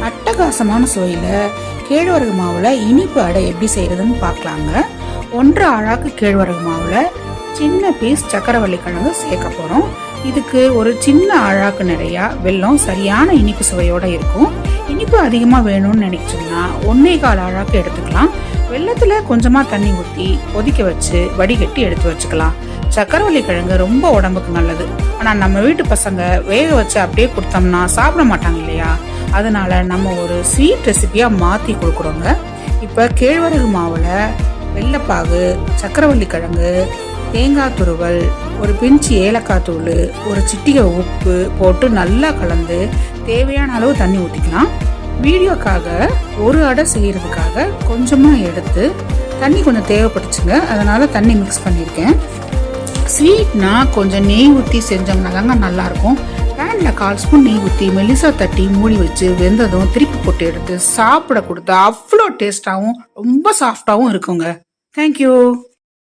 அட்டகாசமான சுவையில் கேழ்வரகு மாவில் இனிப்பு அடை எப்படி செய்கிறதுன்னு பார்க்கலாங்க. 1.5 அழாக்கு கேழ்வரகு மாவில் சின்ன பீஸ் சக்கரவள்ளி கிழங்கு சேர்க்க போகிறோம். இதுக்கு ஒரு சின்ன அழாக்கு நிறையா வெல்லம் சரியான இனிப்பு சுவையோடு இருக்கும். இனிப்பு அதிகமாக வேணும்னு நினைச்சோம்னா 1.25 அழாக்கு எடுத்துக்கலாம். வெள்ளத்தில் கொஞ்சமாக தண்ணி ஊற்றி கொதிக்க வச்சு வடிகட்டி எடுத்து வச்சுக்கலாம். சக்கரவள்ளி கிழங்கு ரொம்ப உடம்புக்கு நல்லது. ஆனால் நம்ம வீட்டு பசங்க வேக வச்சு அப்படியே கொடுத்தோம்னா சாப்பிட மாட்டாங்க இல்லையா? அதனால நம்ம ஒரு ஸ்வீட் ரெசிபியாக மாற்றி கொடுக்குறோங்க. இப்போ கேழ்வரகு மாவில் வெள்ளைப்பாகு, சக்கரவள்ளி கிழங்கு, தேங்காய் துருவல், ஒரு பிஞ்சு ஏலக்காய் தூள், ஒரு சிட்டிகை உப்பு போட்டு நல்லா கலந்து தேவையான அளவு தண்ணி ஊற்றிக்கலாம். வீடியோக்காக ஒரு அடை செய்கிறதுக்காக கொஞ்சமாக எடுத்து தண்ணி கொஞ்சம் தேவைப்பட்டுச்சுங்க, அதனால் தண்ணி மிக்ஸ் பண்ணியிருக்கேன். ஸ்வீட்னா கொஞ்சம் நெய் ஊற்றி செஞ்சோம்னா தாங்க நல்லாயிருக்கும். பேனில் 1/4 ஸ்பூன் நெய் ஊற்றி மெலிசா தட்டி மூடி வச்சு வெந்ததும் திருப்பி போட்டு எடுத்து சாப்பிட கொடுத்தா அவ்வளோ டேஸ்ட்டாகவும் ரொம்ப சாஃப்டாகவும் இருக்குங்க. தேங்க்யூ.